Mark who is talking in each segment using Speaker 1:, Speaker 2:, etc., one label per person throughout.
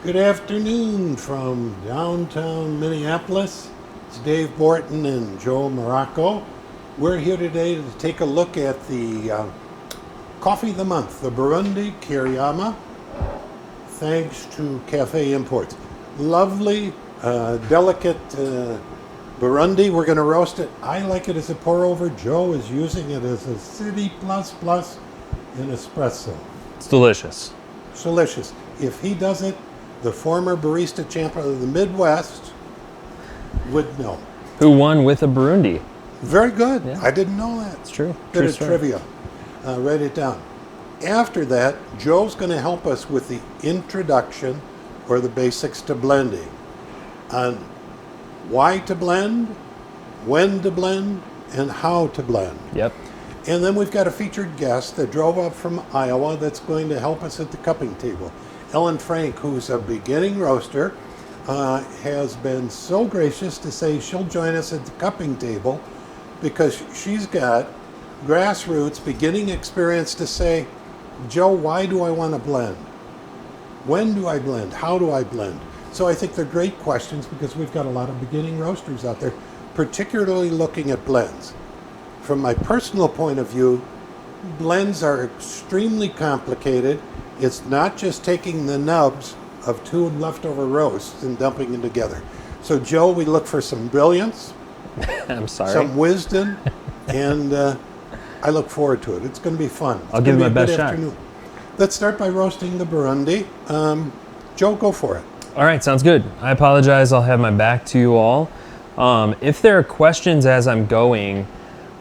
Speaker 1: Good afternoon from downtown Minneapolis. It's Dave Borton and Joe Marocco. We're here today to take a look at the coffee of the month, the Burundi Kiriyama, thanks to Cafe Imports. Lovely, delicate Burundi. We're going to roast it. I like it as a pour over. Joe is using it as a City Plus Plus in espresso.
Speaker 2: It's delicious.
Speaker 1: It's delicious. If he does it, the former barista champion of the Midwest would know.
Speaker 2: Who won with a Burundi?
Speaker 1: Very good.
Speaker 2: Yeah.
Speaker 1: I didn't know that.
Speaker 2: It's true.
Speaker 1: Bit of trivia. Write it down. After that, Joe's going to help us with the introduction or the basics to blending on why to blend, when to blend, and how to blend.
Speaker 2: Yep.
Speaker 1: And then we've got a featured guest that drove up from Iowa that's going to help us at the cupping table. Ellen Frank, who's a beginning roaster, has been so gracious to say she'll join us at the cupping table because she's got grassroots beginning experience to say, Joe, why do I want to blend? When do I blend? How do I blend? So I think they're great questions because we've got a lot of beginning roasters out there, particularly looking at blends. From my personal point of view, blends are extremely complicated. It's not just taking the nubs of two leftover roasts and dumping them together. So, Joe, we look for some brilliance,
Speaker 2: I'm sorry.
Speaker 1: some wisdom, and I look forward to it. It's going to be fun.
Speaker 2: I'll give it my best shot.
Speaker 1: Let's start by roasting the Burundi. Joe, go for it.
Speaker 2: All right, sounds good. I apologize. I'll have my back to you all. If there are questions as I'm going,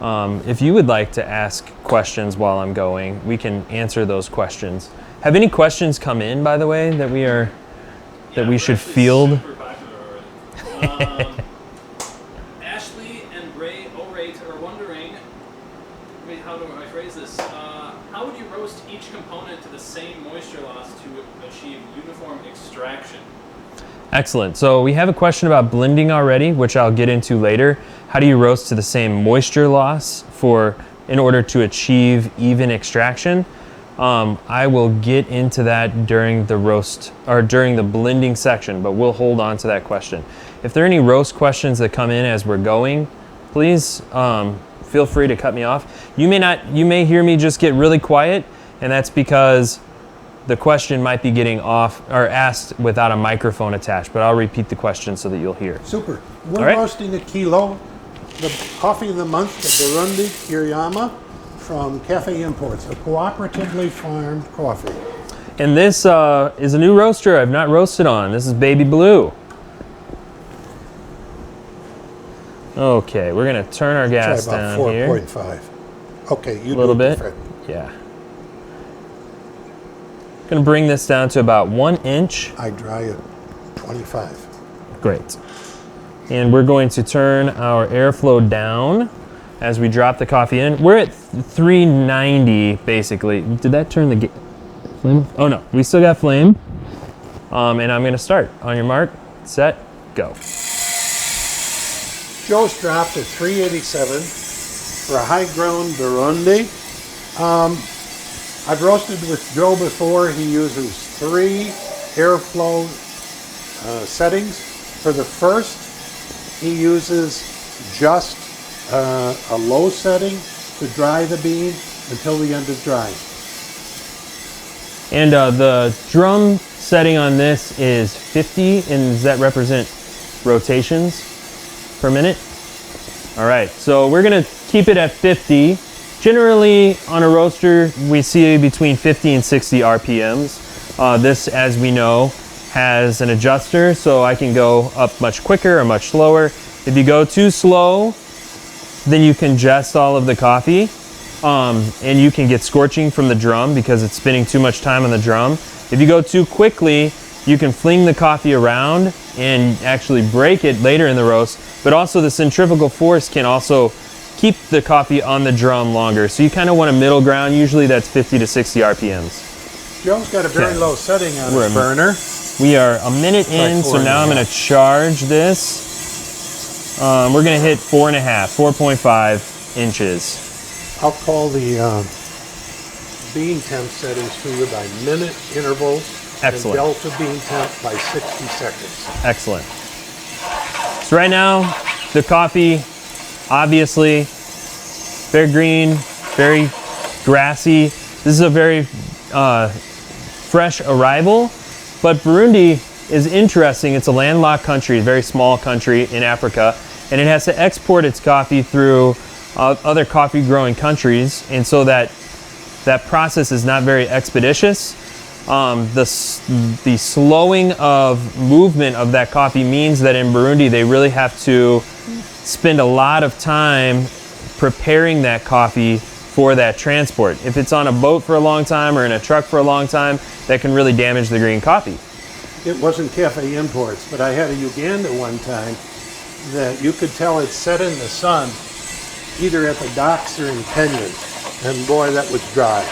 Speaker 2: if you would like to ask questions while I'm going, we can answer those questions. Have any questions come in, by the way, that we should field?
Speaker 3: Super popular already. Ashley and Ray Orate are wondering, how do I phrase this? How would you roast each component to the same moisture loss to achieve uniform extraction?
Speaker 2: Excellent. So we have a question about blending already, which I'll get into later. How do you roast to the same moisture loss in order to achieve even extraction? I will get into that during the roast or during the blending section, but we'll hold on to that question. If there are any roast questions that come in as we're going, please feel free to cut me off. You may hear me just get really quiet, and that's because the question might be getting off or asked without a microphone attached, but I'll repeat the question so that you'll hear.
Speaker 1: Super. We're roasting a kilo, the coffee of the month, the Burundi Kiriyama from Cafe Imports, a cooperatively farmed coffee.
Speaker 2: And this is a new roaster I've not roasted on. This is Baby Blue. Okay, we're gonna turn our gas down here.
Speaker 1: 4.5. Okay, you
Speaker 2: a little bit.
Speaker 1: Different.
Speaker 2: Yeah. Gonna bring this down to about 1 inch.
Speaker 1: I dry at 25.
Speaker 2: Great. And we're going to turn our airflow down as we drop the coffee in. We're at 390 basically. Did that turn the flame? Oh no, we still got flame. And I'm gonna start. On your mark, set, go.
Speaker 1: Joe's dropped at 387 for a high-grown Burundi. I've roasted with Joe before. He uses 3 airflow settings. For the first, he uses just a low setting to dry the bean until the end is drying.
Speaker 2: And the drum setting on this is 50, and does that represent rotations per minute? All right, so we're gonna keep it at 50. Generally, on a roaster, we see between 50 and 60 RPMs. This, as we know, has an adjuster, so I can go up much quicker or much slower. If you go too slow, then you congest all of the coffee, and you can get scorching from the drum because it's spending too much time on the drum. If you go too quickly, you can fling the coffee around and actually break it later in the roast, but also the centrifugal force can also keep the coffee on the drum longer. So you kind of want a middle ground. Usually that's 50 to 60 RPMs.
Speaker 1: Joe's got a very low setting on his burner.
Speaker 2: We are a minute in, so now I'm going to charge this. We're going to hit 4.5 inches.
Speaker 1: I'll call the bean temp settings to you by minute intervals.
Speaker 2: Excellent.
Speaker 1: And delta bean temp by 60 seconds.
Speaker 2: Excellent. So right now, the coffee, obviously, very green, very grassy. This is a very fresh arrival, but Burundi is interesting. It's a landlocked country, a very small country in Africa, and it has to export its coffee through other coffee growing countries, and so that process is not very expeditious. The slowing of movement of that coffee means that in Burundi they really have to spend a lot of time preparing that coffee for that transport. If it's on a boat for a long time or in a truck for a long time, that can really damage the green coffee.
Speaker 1: It wasn't cafe imports, but I had a Uganda one time that you could tell it set in the sun either at the docks or in Kenya, and boy, that was dry.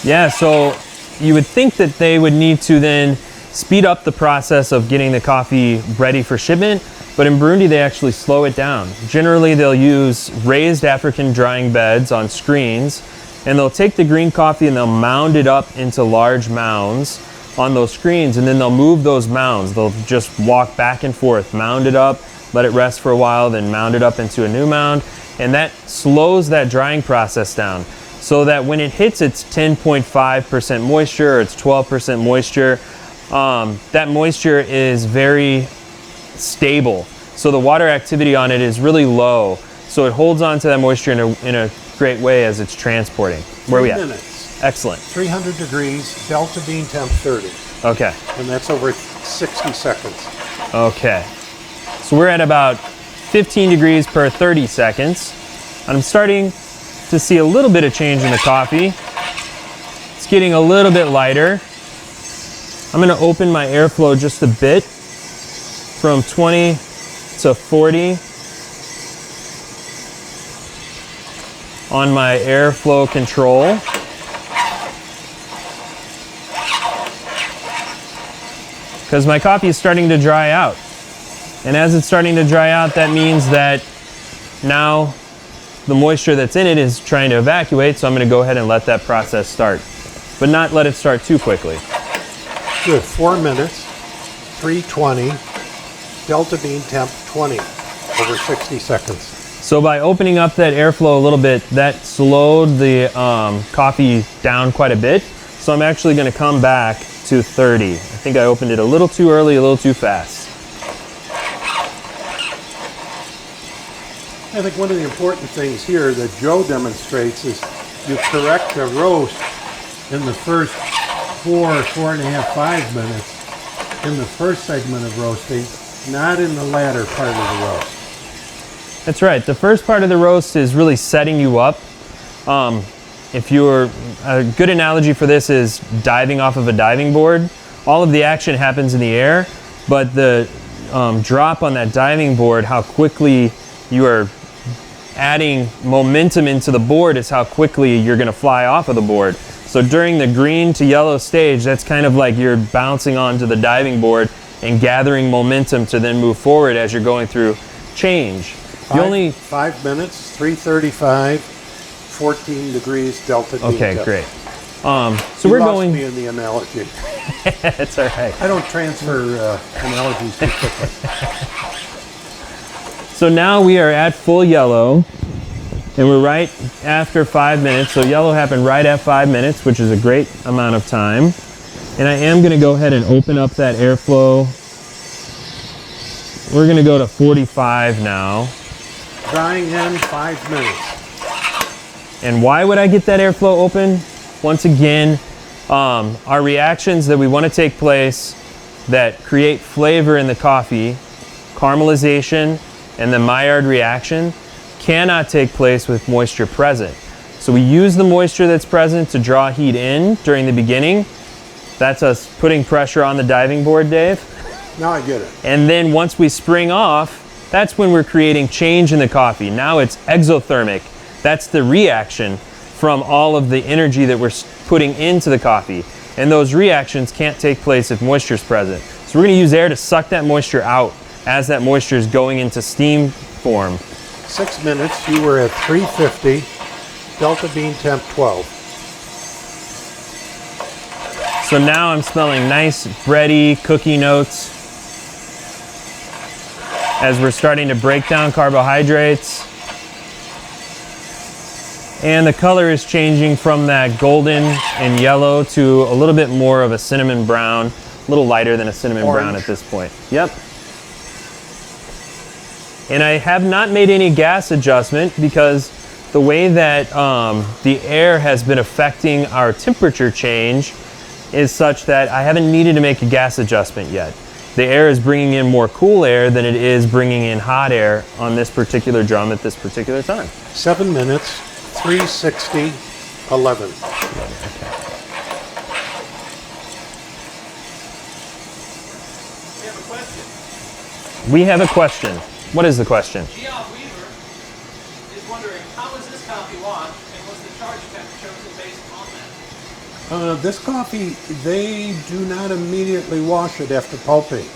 Speaker 2: Yeah, so you would think that they would need to then speed up the process of getting the coffee ready for shipment, but in Burundi they actually slow it down. Generally they'll use raised African drying beds on screens, and they'll take the green coffee and they'll mound it up into large mounds on those screens, and then they'll move those mounds. They'll just walk back and forth, mound it up, let it rest for a while, then mound it up into a new mound, and that slows that drying process down, so that when it hits its 10.5% moisture or its 12% moisture, that moisture is very stable. So the water activity on it is really low. So it holds on to that moisture in a great way as it's transporting. Where are we at?
Speaker 1: 3 minutes.
Speaker 2: Excellent.
Speaker 1: 300 degrees, delta bean temp 30.
Speaker 2: Okay.
Speaker 1: And that's over 60 seconds.
Speaker 2: Okay. So we're at about 15 degrees per 30 seconds. I'm starting to see a little bit of change in the coffee. It's getting a little bit lighter. I'm going to open my airflow just a bit from 20 to 40 on my airflow control. Because my coffee is starting to dry out. And as it's starting to dry out, that means that now the moisture that's in it is trying to evacuate, so I'm going to go ahead and let that process start. But not let it start too quickly.
Speaker 1: Good. 4 minutes, 320, delta bean temp 20, over 60 seconds.
Speaker 2: So by opening up that airflow a little bit, that slowed the coffee down quite a bit. So I'm actually going to come back to 30. I think I opened it a little too early, a little too fast.
Speaker 1: I think one of the important things here that Joe demonstrates is you correct the roast in the first 4.5, 5 minutes in the first segment of roasting, not in the latter part of the roast.
Speaker 2: That's right. The first part of the roast is really setting you up. If you're, a good analogy for this is diving off of a diving board. All of the action happens in the air, but the drop on that diving board, how quickly you are adding momentum into the board is how quickly you're going to fly off of the board. So during the green to yellow stage, that's kind of like you're bouncing onto the diving board and gathering momentum to then move forward as you're going through change.
Speaker 1: 5 minutes, 335, 14 degrees delta bean
Speaker 2: Okay,
Speaker 1: temp.
Speaker 2: great. So
Speaker 1: You
Speaker 2: we're
Speaker 1: lost
Speaker 2: going.
Speaker 1: me in the analogy.
Speaker 2: That's all right.
Speaker 1: I don't transfer analogies too quickly.
Speaker 2: So now we are at full yellow, and we're right after 5 minutes. So yellow happened right at 5 minutes, which is a great amount of time. And I am going to go ahead and open up that airflow. We're going to go to 45 now.
Speaker 1: Drying in 5 minutes.
Speaker 2: And why would I get that airflow open? Once again, our reactions that we want to take place that create flavor in the coffee, caramelization, and the Maillard reaction cannot take place with moisture present. So we use the moisture that's present to draw heat in during the beginning. That's us putting pressure on the diving board, Dave.
Speaker 1: Now I get it.
Speaker 2: And then once we spring off, that's when we're creating change in the coffee. Now it's exothermic. That's the reaction from all of the energy that we're putting into the coffee. And those reactions can't take place if moisture is present. So we're going to use air to suck that moisture out as that moisture is going into steam form.
Speaker 1: 6 minutes, you were at 350, delta bean temp 12.
Speaker 2: So now I'm smelling nice bready cookie notes as we're starting to break down carbohydrates. And the color is changing from that golden and yellow to a little bit more of a cinnamon brown, a little lighter than a cinnamon brown at this point. Yep. And I have not made any gas adjustment because the way that the air has been affecting our temperature change is such that I haven't needed to make a gas adjustment yet. The air is bringing in more cool air than it is bringing in hot air on this particular drum at this particular time.
Speaker 1: 7 minutes, 360, 11.
Speaker 2: We have a question. What is the question?
Speaker 3: Geoff Weaver is wondering, how is this coffee washed, and was the charge temp chosen based on that?
Speaker 1: This coffee, they do not immediately wash it after pulping.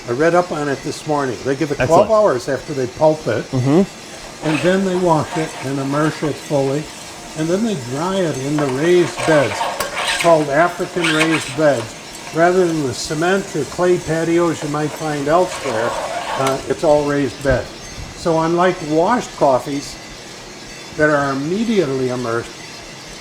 Speaker 1: I read up on it this morning. They give it 12
Speaker 2: Excellent.
Speaker 1: hours after they pulp it, and then they wash it and immerse it fully, and then they dry it in the raised beds, called African raised beds. Rather than the cement or clay patios you might find elsewhere, it's all raised bed. So unlike washed coffees that are immediately immersed,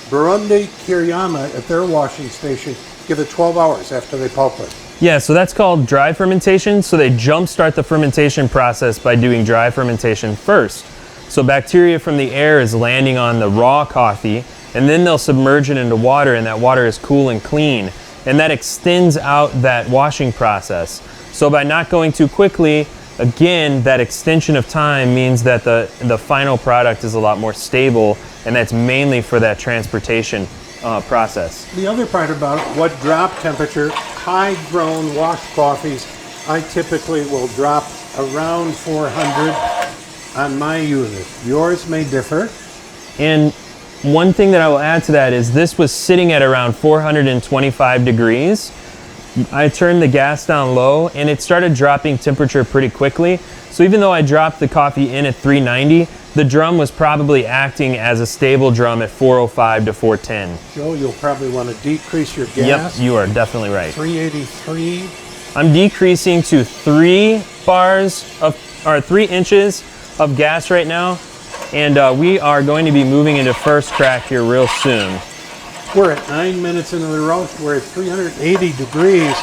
Speaker 1: Burundi, Kiriyama at their washing station give it 12 hours after they pulp it.
Speaker 2: Yeah, so that's called dry fermentation. So they jumpstart the fermentation process by doing dry fermentation first. So bacteria from the air is landing on the raw coffee, and then they'll submerge it into water, and that water is cool and clean. And that extends out that washing process. So by not going too quickly, again, that extension of time means that the final product is a lot more stable, and that's mainly for that transportation process.
Speaker 1: The other part about it, what drop temperature, high grown washed coffees, I typically will drop around 400 on my unit. Yours may differ.
Speaker 2: And one thing that I will add to that is this was sitting at around 425 degrees. I turned the gas down low and it started dropping temperature pretty quickly. So even though I dropped the coffee in at 390, the drum was probably acting as a stable drum at 405 to 410.
Speaker 1: Joe, you'll probably want to decrease your gas.
Speaker 2: Yep, you are definitely right.
Speaker 1: 383.
Speaker 2: I'm decreasing to 3 inches of gas right now. And we are going to be moving into first crack here real soon.
Speaker 1: We're at 9 minutes into the roast. We're at 380 degrees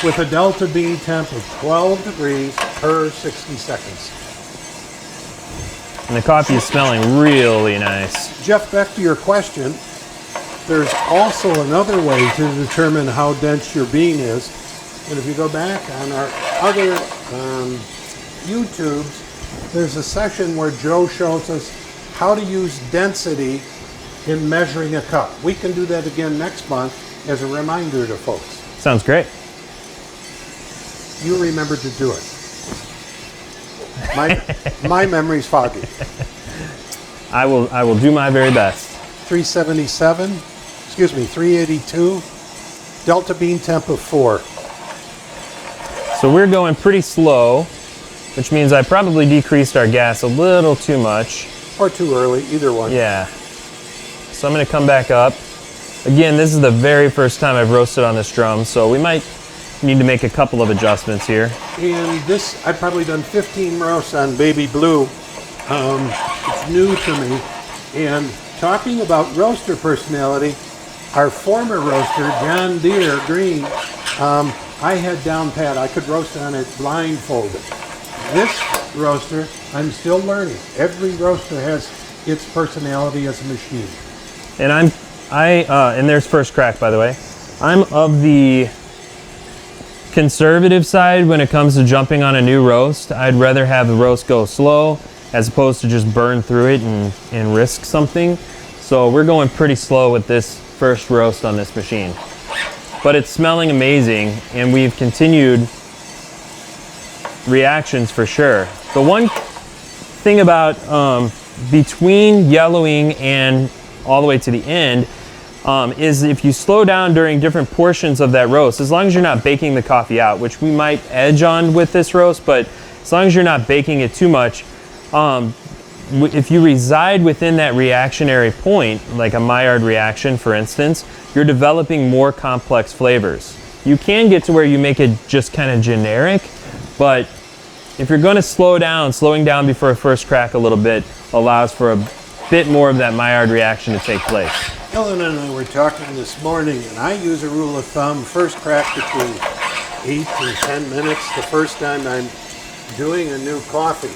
Speaker 1: with a delta bean temp of 12 degrees per 60 seconds.
Speaker 2: And the coffee is smelling really nice.
Speaker 1: Jeff, back to your question. There's also another way to determine how dense your bean is. And if you go back on our other YouTubes, there's a session where Joe shows us how to use density in measuring a cup. We can do that again next month as a reminder to folks.
Speaker 2: Sounds great.
Speaker 1: You remember to do it. My memory's foggy.
Speaker 2: I will do my very best.
Speaker 1: 382, delta bean temp of 4.
Speaker 2: So we're going pretty slow, which means I probably decreased our gas a little too much.
Speaker 1: Or too early, either one.
Speaker 2: Yeah. So I'm going to come back up. Again, this is the very first time I've roasted on this drum, so we might need to make a couple of adjustments here.
Speaker 1: And this, I've probably done 15 roasts on Baby Blue. It's new to me. And talking about roaster personality, our former roaster, John Deere Green, I had down pat. I could roast on it blindfolded. This roaster, I'm still learning. Every roaster has its personality as a machine.
Speaker 2: And and there's first crack, by the way. I'm of the conservative side when it comes to jumping on a new roast. I'd rather have the roast go slow as opposed to just burn through it and risk something. So we're going pretty slow with this first roast on this machine. But it's smelling amazing, and we've continued reactions for sure. The one thing about between yellowing and all the way to the end is if you slow down during different portions of that roast, as long as you're not baking the coffee out, which we might edge on with this roast, but as long as you're not baking it too much, if you reside within that reactionary point, like a Maillard reaction, for instance, you're developing more complex flavors. You can get to where you make it just kind of generic, but if you're going to slow down, slowing down before a first crack a little bit allows for a bit more of that Maillard reaction to take place.
Speaker 1: Ellen and I were talking this morning, and I use a rule of thumb, first crack between 8 and 10 minutes the first time I'm doing a new coffee.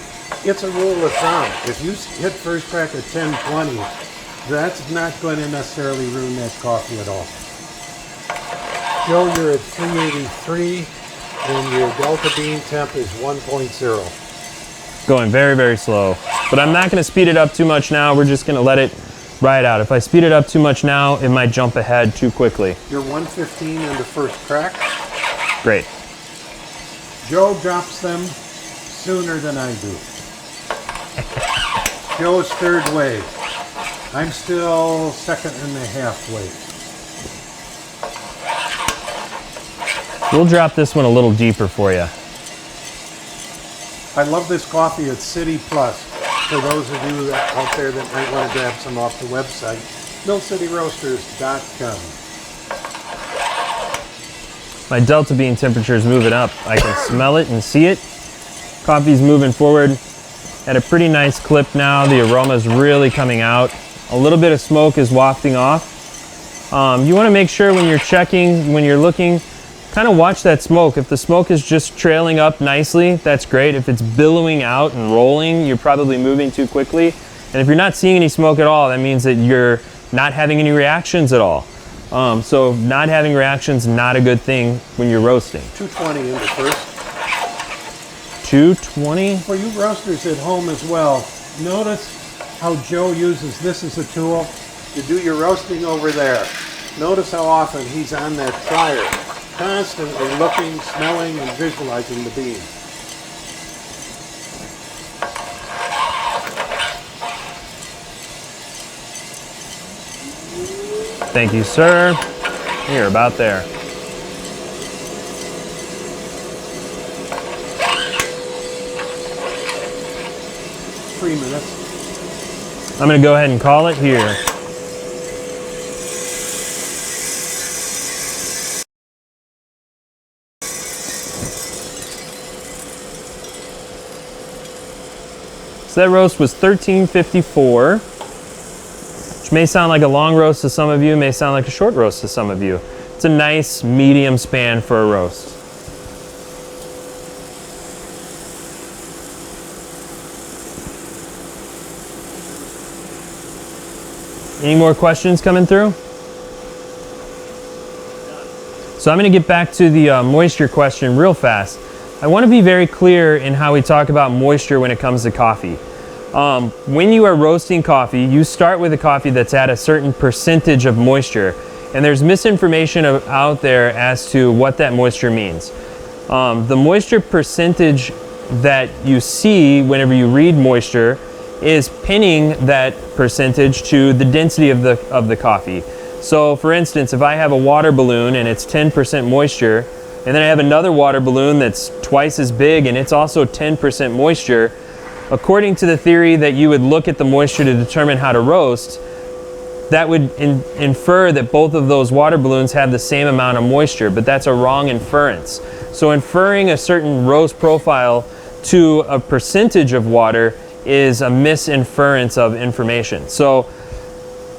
Speaker 1: It's a rule of thumb. If you hit first crack at 10:20, that's not going to necessarily ruin that coffee at all. Joe, you're at 383, and your delta bean temp is 1.0.
Speaker 2: Going very, very slow. But I'm not going to speed it up too much now. We're just going to let it ride out. If I speed it up too much now, it might jump ahead too quickly.
Speaker 1: You're 115 into first crack.
Speaker 2: Great.
Speaker 1: Joe drops them sooner than I do. Joe's third wave. I'm still second and a half wave.
Speaker 2: We'll drop this one a little deeper for you.
Speaker 1: I love this coffee. It's City Plus. For those of you out there that might want to grab some off the website, millcityroasters.com.
Speaker 2: My delta bean temperature is moving up. I can smell it and see it. Coffee's moving forward at a pretty nice clip now. The aroma is really coming out. A little bit of smoke is wafting off. You want to make sure when you're checking, when you're looking, kind of watch that smoke. If the smoke is just trailing up nicely, that's great. If it's billowing out and rolling, you're probably moving too quickly. And if you're not seeing any smoke at all, that means that you're not having any reactions at all. So not having reactions, not a good thing when you're roasting.
Speaker 1: 220 into first.
Speaker 2: 220?
Speaker 1: For you roasters at home as well, notice how Joe uses this as a tool to do your roasting over there. Notice how often he's on that fryer, constantly looking, smelling, and visualizing the bean.
Speaker 2: Thank you, sir. You're about there.
Speaker 1: Three minutes.
Speaker 2: I'm going to go ahead and call it here. So that roast was 1354, which may sound like a long roast to some of you, may sound like a short roast to some of you. It's a nice medium span for a roast. Any more questions coming through? So I'm going to get back to the moisture question real fast. I want to be very clear in how we talk about moisture when it comes to coffee. When you are roasting coffee, you start with a coffee that's at a certain percentage of moisture, and there's misinformation out there as to what that moisture means. The moisture percentage that you see whenever you read moisture is pinning that percentage to the density of the coffee. So for instance, if I have a water balloon and it's 10% moisture, and then I have another water balloon that's twice as big and it's also 10% moisture, according to the theory that you would look at the moisture to determine how to roast, that would infer that both of those water balloons have the same amount of moisture, but that's a wrong inference. So inferring a certain roast profile to a percentage of water is a misinference of information. So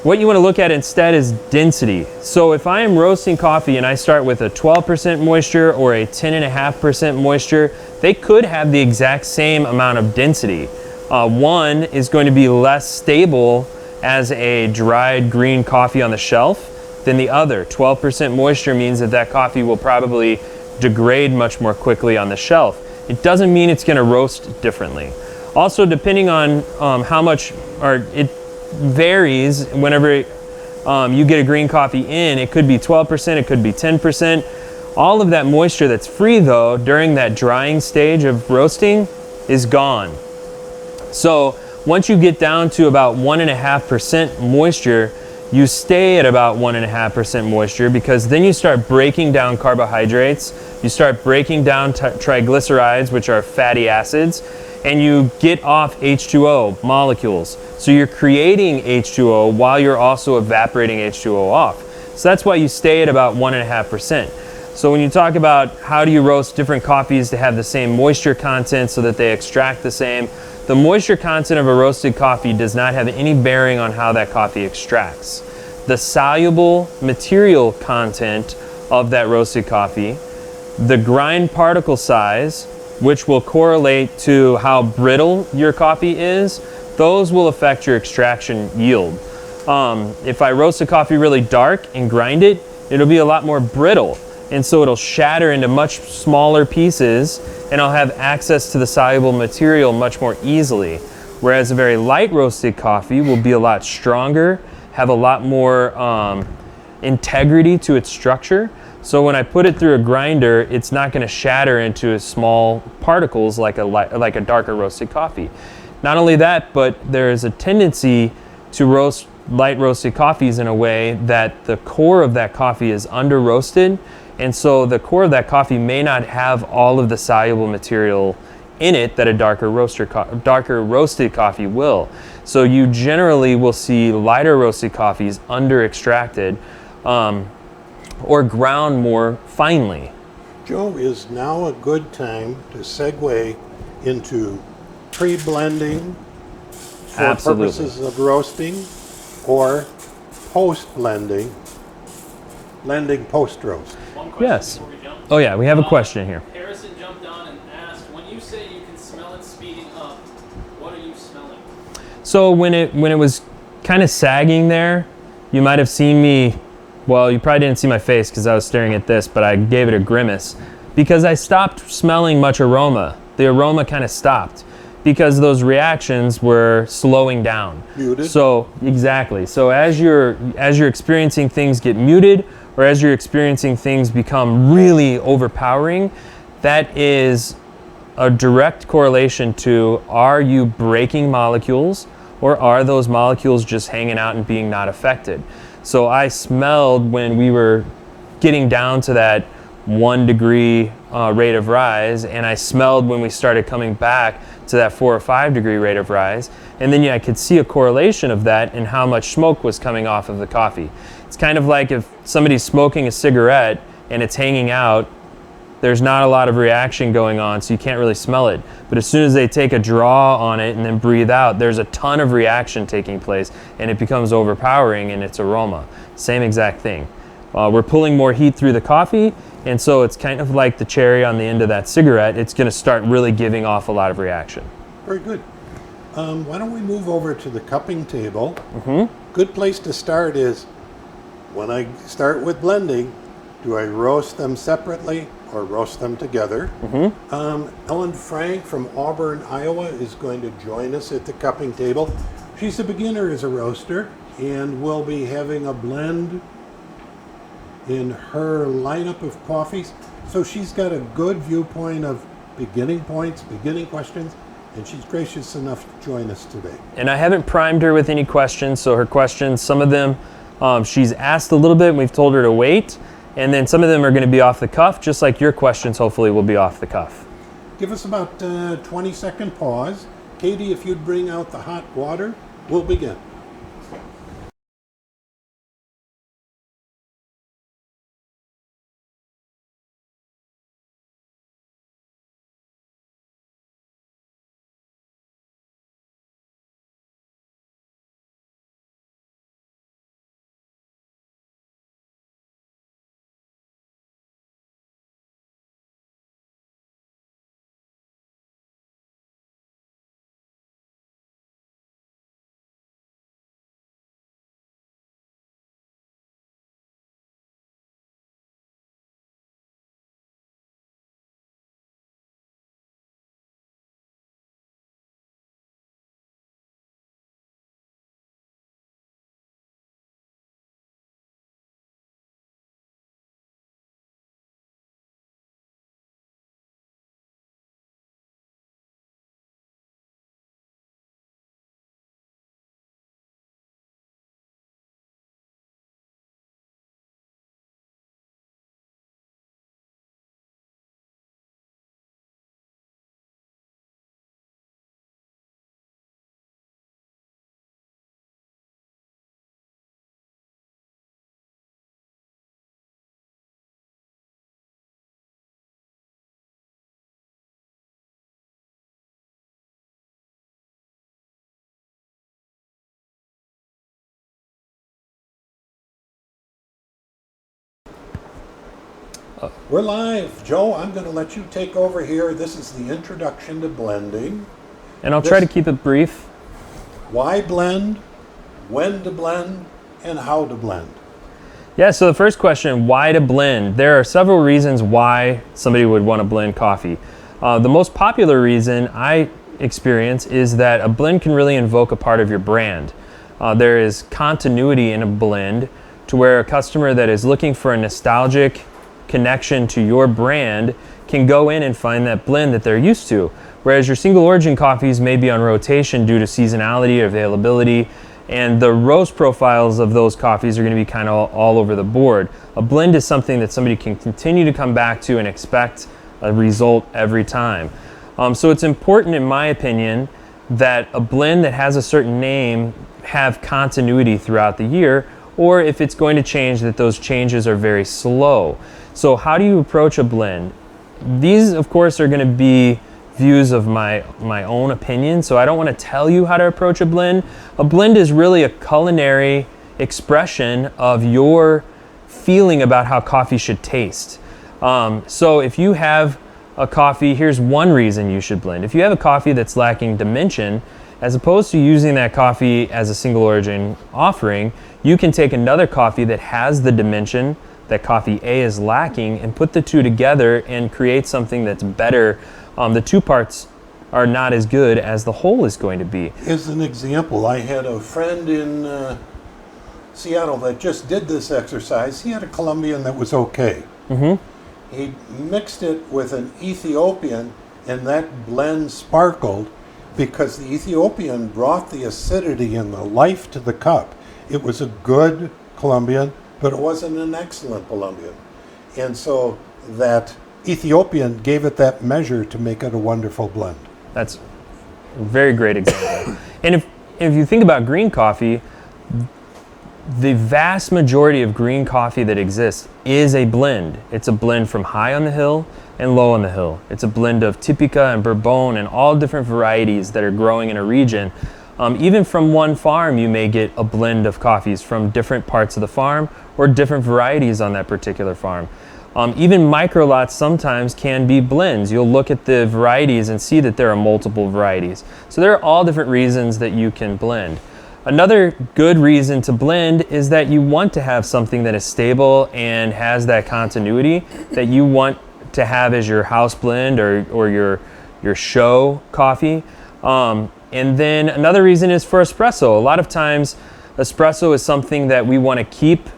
Speaker 2: what you want to look at instead is density. So if I am roasting coffee and I start with a 12% moisture or a 10.5% moisture, they could have the exact same amount of density. One is going to be less stable as a dried green coffee on the shelf than the other. 12% moisture means that that coffee will probably degrade much more quickly on the shelf. It doesn't mean it's going to roast differently. Also, depending on how much, or it varies whenever you get a green coffee in. It could be 12%, it could be 10%. All of that moisture that's free though during that drying stage of roasting is gone. So once you get down to about 1.5% moisture, you stay at about 1.5% moisture, because then you start breaking down carbohydrates, you start breaking down triglycerides, which are fatty acids, and you get off H2O molecules. So you're creating H2O while you're also evaporating H2O off. So that's why you stay at about 1.5%. So when you talk about how do you roast different coffees to have the same moisture content so that they extract the same, the moisture content of a roasted coffee does not have any bearing on how that coffee extracts. The soluble material content of that roasted coffee, the grind particle size, which will correlate to how brittle your coffee is, those will affect your extraction yield. If I roast a coffee really dark and grind it, it'll be a lot more brittle. And so it'll shatter into much smaller pieces, and I'll have access to the soluble material much more easily. Whereas a very light roasted coffee will be a lot stronger, have a lot more integrity to its structure. So when I put it through a grinder, it's not going to shatter into small particles like a darker roasted coffee. Not only that, but there is a tendency to roast light roasted coffees in a way that the core of that coffee is under roasted, and so the core of that coffee may not have all of the soluble material in it that a darker roasted coffee will. So you generally will see lighter roasted coffees under extracted or ground more finely.
Speaker 1: Joe, is now a good time to segue into pre-blending for
Speaker 2: Absolutely.
Speaker 1: purposes of roasting, or post-blending, blending post-roast?
Speaker 3: One question
Speaker 2: Yes.
Speaker 3: before we jump.
Speaker 2: Oh yeah, we have a question here.
Speaker 3: Harrison jumped on and asked, when you say you can smell it speeding up, what are you smelling?
Speaker 2: So when it was kind of sagging there, you might have seen me, well, you probably didn't see my face because I was staring at this, but I gave it a grimace because I stopped smelling much aroma. The aroma kind of stopped because those reactions were slowing down.
Speaker 1: Muted?
Speaker 2: So exactly. So as you're experiencing things get muted, or as you're experiencing things become really overpowering, that is a direct correlation to, are you breaking molecules, or are those molecules just hanging out and being not affected? So I smelled when we were getting down to that 1 degree rate of rise, and I smelled when we started coming back to that 4 or 5 degree rate of rise, and then I could see a correlation of that and how much smoke was coming off of the coffee. It's kind of like if somebody's smoking a cigarette and it's hanging out, there's not a lot of reaction going on, so you can't really smell it. But as soon as they take a draw on it and then breathe out, there's a ton of reaction taking place, and it becomes overpowering in its aroma. Same exact thing. We're pulling more heat through the coffee, and so it's kind of like the cherry on the end of that cigarette. It's going to start really giving off a lot of reaction.
Speaker 1: Very good. Why don't we move over to the cupping table?
Speaker 2: Mm-hmm.
Speaker 1: Good place to start is, when I start with blending, do I roast them separately or roast them together?
Speaker 2: Mm-hmm.
Speaker 1: Ellen Frank from Auburn, Iowa is going to join us at the cupping table. She's a beginner as a roaster, and will be having a blend in her lineup of coffees. So she's got a good viewpoint of beginning points, beginning questions, and she's gracious enough to join us today.
Speaker 2: And I haven't primed her with any questions, so her questions, some of them she's asked a little bit and we've told her to wait, and then some of them are going to be off the cuff, just like your questions hopefully will be off the cuff.
Speaker 1: Give us about a 20-second pause. Katie, if you'd bring out the hot water, we'll begin. We're live. Joe, I'm going to let you take over here. This is the introduction to blending.
Speaker 2: And I'll try to keep it brief.
Speaker 1: Why blend, when to blend, and how to blend.
Speaker 2: Yeah, so the first question, why to blend? There are several reasons why somebody would want to blend coffee. The most popular reason I experience is that a blend can really invoke a part of your brand. There is continuity in a blend to where a customer that is looking for a nostalgic connection to your brand can go in and find that blend that they're used to. Whereas your single origin coffees may be on rotation due to seasonality or availability, and the roast profiles of those coffees are going to be kind of all over the board. A blend is something that somebody can continue to come back to and expect a result every time. So it's important, in my opinion, that a blend that has a certain name have continuity throughout the year, or if it's going to change, that those changes are very slow. So how do you approach a blend? These, of course, are going to be views of my own opinion, so I don't want to tell you how to approach a blend. A blend is really a culinary expression of your feeling about how coffee should taste. So if you have a coffee, here's one reason you should blend. If you have a coffee that's lacking dimension, as opposed to using that coffee as a single origin offering, you can take another coffee that has the dimension that coffee A is lacking and put the two together and create something that's better. The two parts are not as good as the whole is going to be.
Speaker 1: As an example, I had a friend in Seattle that just did this exercise. He had a Colombian that was okay. He mixed it with an Ethiopian, and that blend sparkled because the Ethiopian brought the acidity and the life to the cup. It was a good Colombian, but it wasn't an excellent Colombian. And so that Ethiopian gave it that measure to make it a wonderful blend.
Speaker 2: That's a very great example. And if you think about green coffee, the vast majority of green coffee that exists is a blend. It's a blend from high on the hill and low on the hill. It's a blend of Typica and Bourbon and all different varieties that are growing in a region. Even from one farm, you may get a blend of coffees from different parts of the farm or different varieties on that particular farm. Even micro lots sometimes can be blends. You'll look at the varieties and see that there are multiple varieties. So there are all different reasons that you can blend. Another good reason to blend is that you want to have something that is stable and has that continuity that you want to have as your house blend or your show coffee. And then another reason is for espresso. A lot of times espresso is something that we want to keep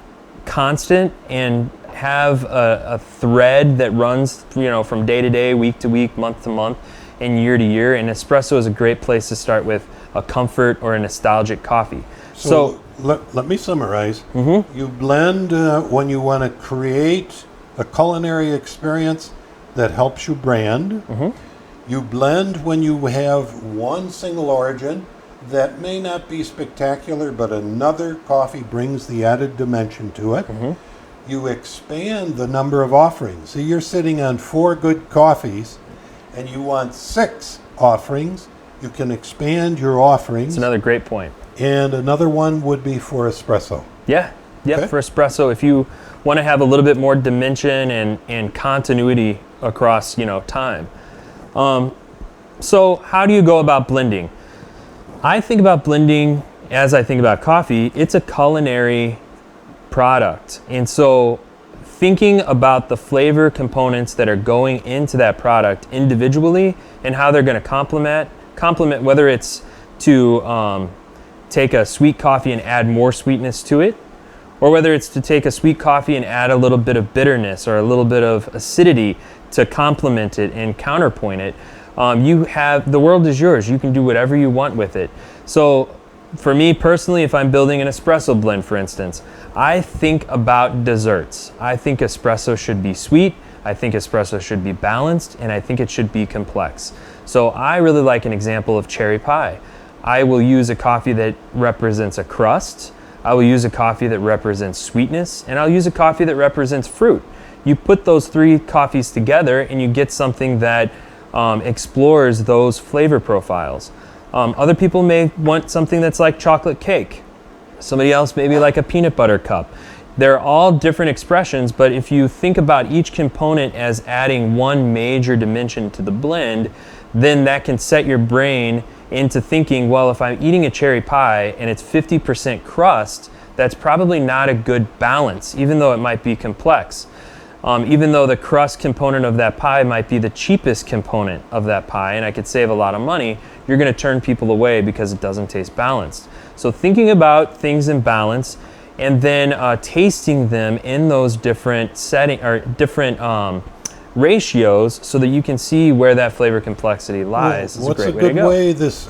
Speaker 2: constant and have a thread that runs, from day to day, week to week, month to month, and year to year. And espresso is a great place to start with a comfort or a nostalgic coffee.
Speaker 1: So let me summarize. You blend when you want to create a culinary experience that helps you brand. You blend when you have one single origin that may not be spectacular, but another coffee brings the added dimension to it. You expand the number of offerings. So you're sitting on 4 good coffees and you want 6 offerings. You can expand your offerings.
Speaker 2: That's another great point.
Speaker 1: And another one would be for espresso.
Speaker 2: Yeah,
Speaker 1: Okay.
Speaker 2: for espresso, if you want to have a little bit more dimension and continuity across, time. So how do you go about blending? I think about blending as I think about coffee. It's a culinary product. And so thinking about the flavor components that are going into that product individually and how they're going to complement whether it's to take a sweet coffee and add more sweetness to it, or whether it's to take a sweet coffee and add a little bit of bitterness or a little bit of acidity to complement it and counterpoint it. The world is yours. You can do whatever you want with it. So for me personally, if I'm building an espresso blend, for instance, I think about desserts. I think espresso should be sweet. I think espresso should be balanced, and I think it should be complex. So I really like an example of cherry pie. I will use a coffee that represents a crust. I will use a coffee that represents sweetness, and I'll use a coffee that represents fruit. You put those 3 coffees together and you get something that explores those flavor profiles. Other people may want something that's like chocolate cake. Somebody else maybe like a peanut butter cup. they're all different expressions, but if you think about each component as adding one major dimension to the blend, then that can set your brain into thinking, well, if I'm eating a cherry pie and it's 50% crust, that's probably not a good balance, even though it might be complex. Even though the crust component of that pie might be the cheapest component of that pie and I could save a lot of money, you're going to turn people away because it doesn't taste balanced. So thinking about things in balance and then tasting them in those different ratios so that you can see where that flavor complexity lies.
Speaker 1: Well, what's a good way this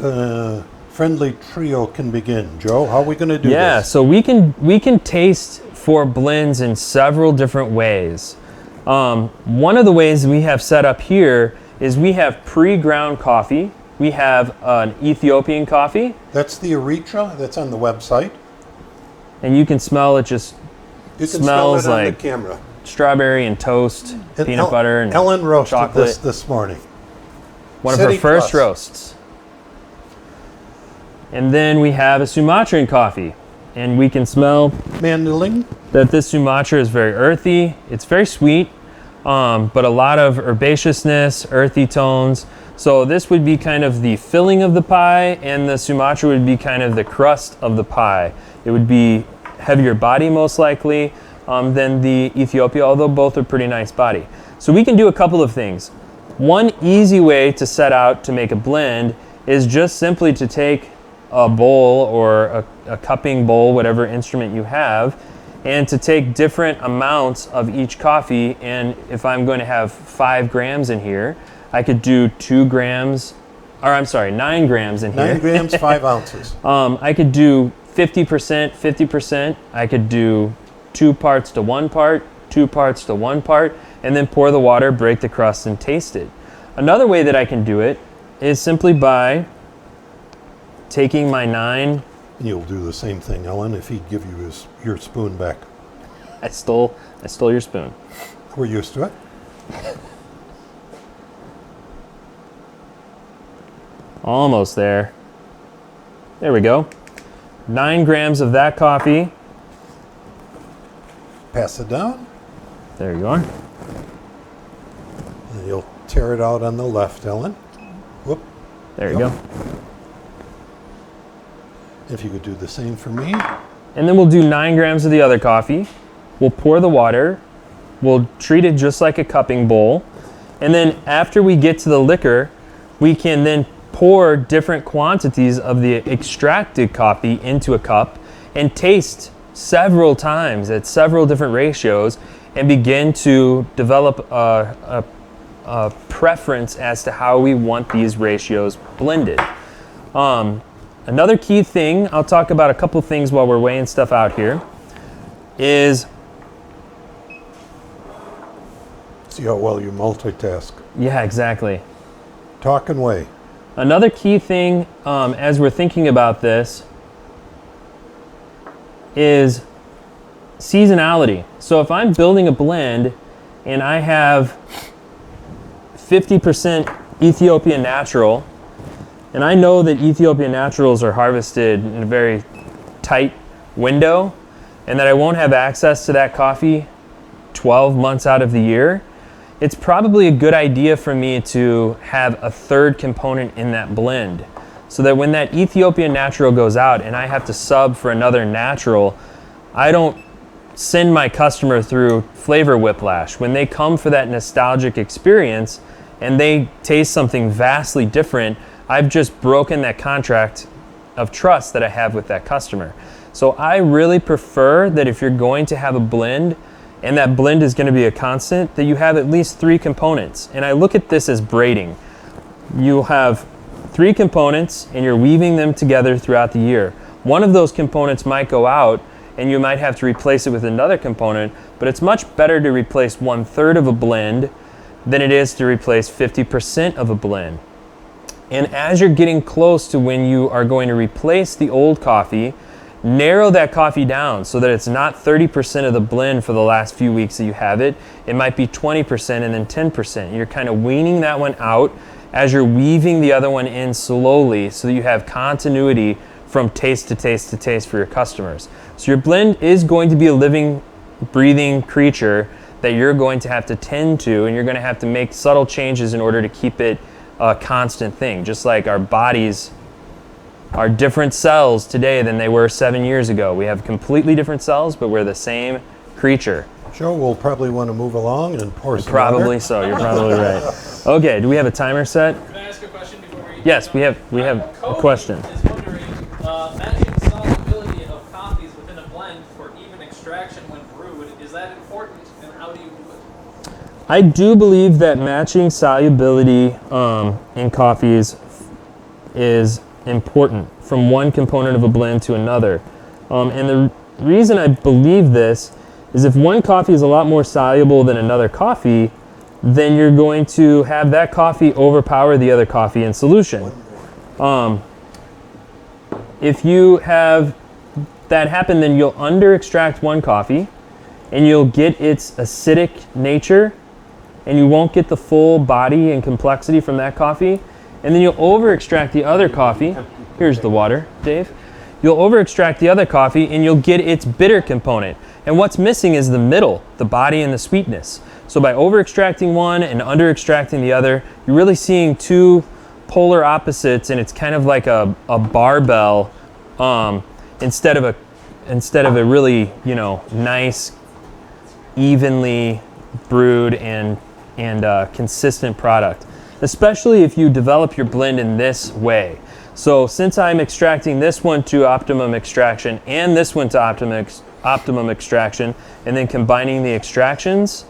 Speaker 1: friendly trio can begin, Joe? How are we going to do this?
Speaker 2: Yeah, so we can taste for blends in several different ways. One of the ways we have set up here is we have pre-ground coffee. We have an Ethiopian coffee.
Speaker 1: That's the Erythra. That's on the website.
Speaker 2: And you can smell it. Just
Speaker 1: you can
Speaker 2: smells
Speaker 1: smell it on
Speaker 2: like
Speaker 1: the camera.
Speaker 2: Strawberry and toast,
Speaker 1: And
Speaker 2: peanut butter and
Speaker 1: Ellen roasted
Speaker 2: chocolate.
Speaker 1: this morning.
Speaker 2: One of her
Speaker 1: City
Speaker 2: first
Speaker 1: Plus.
Speaker 2: roasts. And then we have a Sumatran coffee. And we can smell
Speaker 1: Mandling.
Speaker 2: that this Sumatra is very earthy. It's very sweet, but a lot of herbaceousness, earthy tones. So this would be kind of the filling of the pie, and the Sumatra would be kind of the crust of the pie. It would be heavier body most likely than the Ethiopia, although both are pretty nice body. So we can do a couple of things. One easy way to set out to make a blend is just simply to take a bowl or a cupping bowl, whatever instrument you have, and to take different amounts of each coffee. And if I'm going to have 5 grams in here, I could do 9 grams in here.
Speaker 1: 9 grams, 5 ounces.
Speaker 2: I could do 50%, 50%. I could do 2 parts to 1 part, 2 parts to 1 part, and then pour the water, break the crust, and taste it. Another way that I can do it is simply by taking my 9.
Speaker 1: You'll do the same thing, Ellen, if he'd give you your spoon back.
Speaker 2: I stole your spoon.
Speaker 1: We're used to it.
Speaker 2: Almost there. There we go. 9 grams of that coffee.
Speaker 1: Pass it down.
Speaker 2: There you are.
Speaker 1: And you'll tear it out on the left, Ellen. Whoop.
Speaker 2: There you go.
Speaker 1: If you could do the same for me.
Speaker 2: And then we'll do 9 grams of the other coffee. We'll pour the water. We'll treat it just like a cupping bowl. And then after we get to the liquor, we can then pour different quantities of the extracted coffee into a cup and taste several times at several different ratios and begin to develop a preference as to how we want these ratios blended. Another key thing, I'll talk about a couple things while we're weighing stuff out here, is...
Speaker 1: See how well you multitask.
Speaker 2: Yeah, exactly.
Speaker 1: Talk and weigh.
Speaker 2: Another key thing as we're thinking about this is seasonality. So if I'm building a blend and I have 50% Ethiopian natural, and I know that Ethiopian naturals are harvested in a very tight window, and that I won't have access to that coffee 12 months out of the year, it's probably a good idea for me to have a third component in that blend, so that when that Ethiopian natural goes out and I have to sub for another natural, I don't send my customer through flavor whiplash. When they come for that nostalgic experience and they taste something vastly different, I've just broken that contract of trust that I have with that customer. So I really prefer that if you're going to have a blend, and that blend is going to be a constant, that you have at least 3 components. And I look at this as braiding. You'll have 3 components and you're weaving them together throughout the year. One of those components might go out and you might have to replace it with another component, but it's much better to replace 1/3 of a blend than it is to replace 50% of a blend. And as you're getting close to when you are going to replace the old coffee, narrow that coffee down so that it's not 30% of the blend for the last few weeks that you have it. It might be 20% and then 10%. You're kind of weaning that one out as you're weaving the other one in slowly so that you have continuity from taste to taste to taste for your customers. So your blend is going to be a living breathing creature that you're going to have to tend to, and you're going to have to make subtle changes in order to keep it a constant thing. Just like our bodies are different cells today than they were 7 years ago. We have completely different cells, but we're the same creature.
Speaker 1: Joe will probably want to move along and pour some
Speaker 2: Probably
Speaker 1: water.
Speaker 2: so. You're probably right. Okay. Do we have a timer set?
Speaker 3: Can I ask a question before we?
Speaker 2: Yes, we have a
Speaker 3: Cody
Speaker 2: question.
Speaker 3: is wondering, matching solubility of coffees within a blend for even extraction when brewed, is that important, and how do you do it?
Speaker 2: I do believe that matching solubility in coffees is important from one component of a blend to another. And the reason I believe this is if one coffee is a lot more soluble than another coffee, then you're going to have that coffee overpower the other coffee in solution. If you have that happen, then you'll under extract one coffee and you'll get its acidic nature, and you won't get the full body and complexity from that coffee. And then you'll over extract the other coffee. Here's the water, Dave. You'll over extract the other coffee and you'll get its bitter component. And what's missing is the middle, the body and the sweetness. So by over extracting one and under extracting the other, you're really seeing two polar opposites, and it's kind of like a barbell instead of a really, nice, evenly brewed and consistent product, especially if you develop your blend in this way. So since I'm extracting this one to optimum extraction and this one to optimum extraction, and then combining the extractions,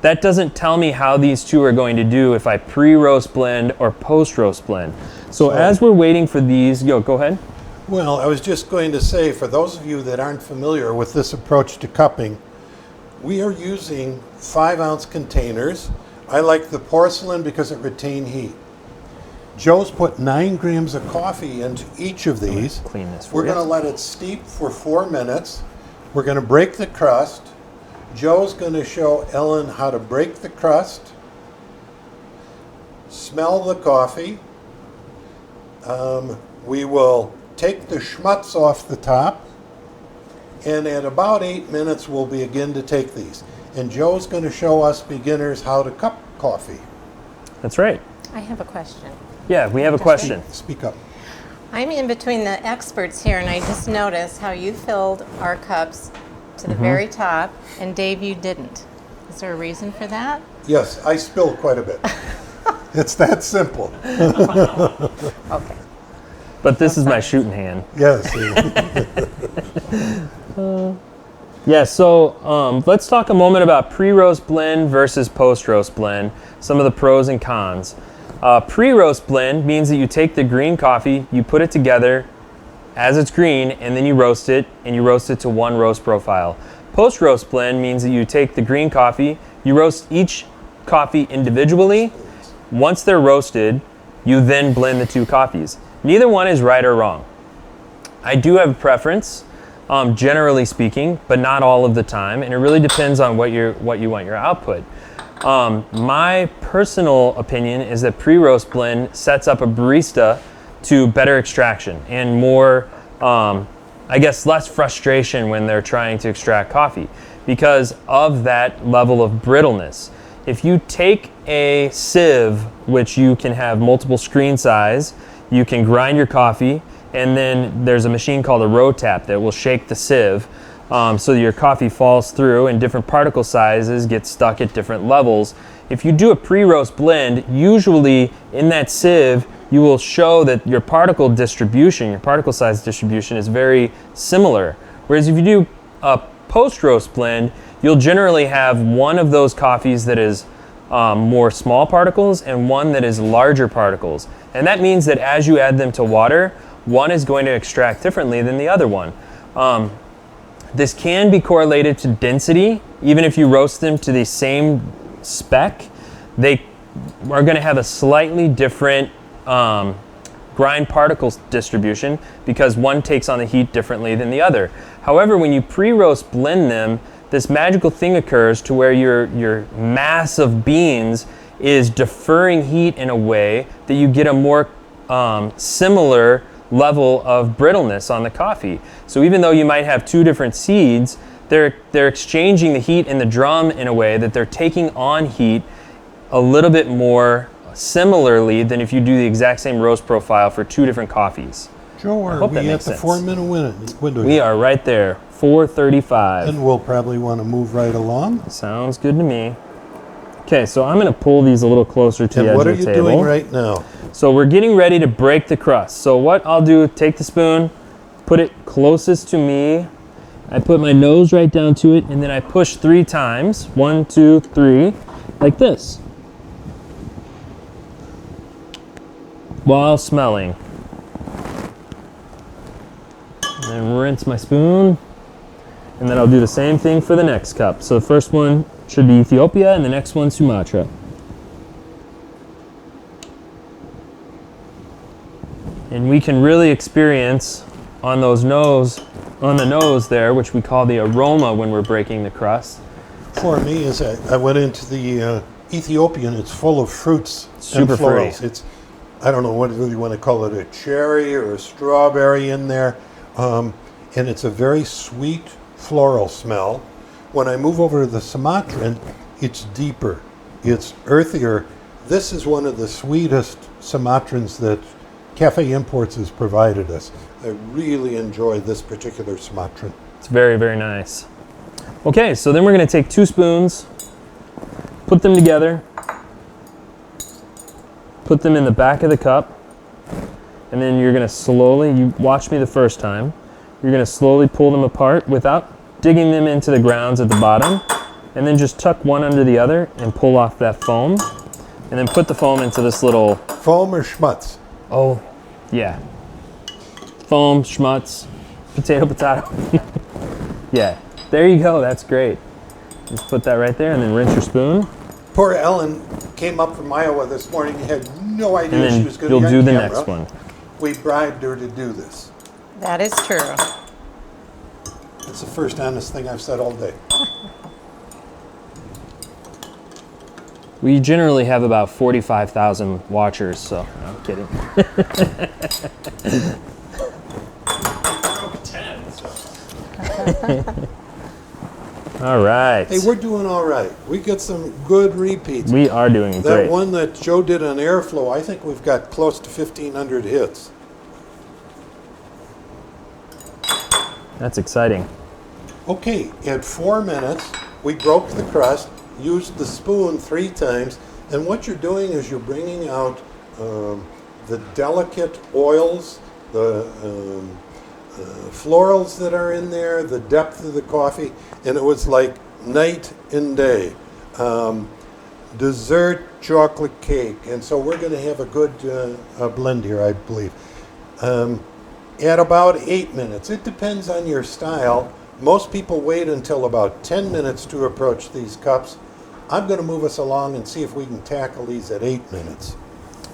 Speaker 2: that doesn't tell me how these two are going to do if I pre-roast blend or post-roast blend. So as we're waiting for these, go ahead.
Speaker 1: Well, I was just going to say, for those of you that aren't familiar with this approach to cupping, we are using 5-ounce containers. I like the porcelain because it retains heat. Joe's put 9 grams of coffee into each of these.
Speaker 2: Clean this for
Speaker 1: We're
Speaker 2: you.
Speaker 1: going to let it steep for 4 minutes. We're going to break the crust. Joe's going to show Ellen how to break the crust. Smell the coffee. We will take the schmutz off the top. And at about 8 minutes, we'll begin to take these. And Joe's going to show us beginners how to cup coffee.
Speaker 2: That's right.
Speaker 4: I have a question.
Speaker 2: Yeah, we have a question.
Speaker 1: Speak up.
Speaker 4: I'm in between the experts here, and I just noticed how you filled our cups to the very top, and Dave, you didn't. Is there a reason for that?
Speaker 1: Yes, I spilled quite a bit. It's that simple.
Speaker 4: Okay.
Speaker 2: But this is my shooting hand.
Speaker 1: Yes.
Speaker 2: Yeah, so let's talk a moment about pre-roast blend versus post-roast blend, some of the pros and cons. Pre-roast blend means that you take the green coffee, you put it together as it's green, and then you roast it, and you roast it to one roast profile. Post-roast blend means that you take the green coffee, you roast each coffee individually. Once they're roasted, you then blend the two coffees. Neither one is right or wrong. I do have a preference, generally speaking, but not all of the time, and it really depends on what you want your output. My personal opinion is that pre-roast blend sets up a barista to better extraction and more, less frustration when they're trying to extract coffee because of that level of brittleness. If you take a sieve, which you can have multiple screen size, you can grind your coffee, and then there's a machine called a row tap that will shake the sieve so your coffee falls through and different particle sizes get stuck at different levels. If you do a pre-roast blend, usually in that sieve, you will show that your particle distribution, your particle size distribution is very similar. Whereas if you do a post-roast blend, you'll generally have one of those coffees that is more small particles and one that is larger particles. And that means that as you add them to water, one is going to extract differently than the other one. This can be correlated to density. Even if you roast them to the same spec, they are going to have a slightly different grind particle distribution because one takes on the heat differently than the other. However, when you pre-roast blend them, this magical thing occurs to where your mass of beans is deferring heat in a way that you get a more similar level of brittleness on the coffee. So even though you might have two different seeds, they're exchanging the heat in the drum in a way that they're taking on heat a little bit more similarly than if you do the exact same roast profile for 2 different coffees.
Speaker 1: Joe, are
Speaker 2: hope that
Speaker 1: we at
Speaker 2: makes
Speaker 1: the
Speaker 2: sense.
Speaker 1: 4-minute window?
Speaker 2: We are right there, 4:35.
Speaker 1: And we'll probably want to move right along.
Speaker 2: Sounds good to me. Okay, so I'm going to pull these a little closer to the
Speaker 1: And
Speaker 2: edge
Speaker 1: what are
Speaker 2: of the
Speaker 1: you
Speaker 2: table.
Speaker 1: doing right now?
Speaker 2: So we're getting ready to break the crust. So what I'll do, take the spoon, put it closest to me. I put my nose right down to it, and then I push 3 times. 1, 2, 3, like this. While smelling. And then rinse my spoon. And then I'll do the same thing for the next cup. So the first one should be Ethiopia, and the next one Sumatra. And we can really experience on the nose there, which we call the aroma when we're breaking the crust.
Speaker 1: For me, is I went into the Ethiopian. It's full of fruits
Speaker 2: Super
Speaker 1: and florals.
Speaker 2: fruity.
Speaker 1: It's, I don't know what you want to call it, a cherry or a strawberry in there, and it's a very sweet floral smell. When I move over to the Sumatran, it's deeper, it's earthier. This is one of the sweetest Sumatrans that Cafe Imports has provided us. I really enjoy this particular Sumatran.
Speaker 2: It's very, very nice. Okay, so then we're going to take 2 spoons, put them together, put them in the back of the cup, and then you're going to slowly, you watch me the first time, you're going to slowly pull them apart without digging them into the grounds at the bottom, and then just tuck one under the other and pull off that foam, and then put the foam into this little...
Speaker 1: Foam or schmutz?
Speaker 2: Oh, yeah. Foam, schmutz, potato. Yeah, there you go, that's great. Just put that right there and then rinse your spoon.
Speaker 1: Poor Ellen came up from Iowa this morning, had no
Speaker 2: And
Speaker 1: idea
Speaker 2: then
Speaker 1: she was going to be
Speaker 2: you'll
Speaker 1: on
Speaker 2: do the
Speaker 1: camera.
Speaker 2: next one.
Speaker 1: We bribed her to do this.
Speaker 4: That is true.
Speaker 1: It's the first honest thing I've said all day.
Speaker 2: We generally have about 45,000 watchers, so I'm kidding.
Speaker 3: Broke 10. So.
Speaker 2: All right.
Speaker 1: Hey, we're doing all right. We get some good repeats.
Speaker 2: We are doing
Speaker 1: That
Speaker 2: great.
Speaker 1: one that Joe did on Airflow, I think we've got close to 1,500 hits.
Speaker 2: That's exciting.
Speaker 1: Okay, at 4 minutes, we broke the crust, used the spoon 3 times, and what you're doing is you're bringing out the delicate oils, the florals that are in there, the depth of the coffee, and it was like night and day. Dessert chocolate cake, and so we're going to have a good blend here, I believe. At about 8 minutes, it depends on your style. Most people wait until about 10 minutes to approach these cups. I'm going to move us along and see if we can tackle these at 8 minutes.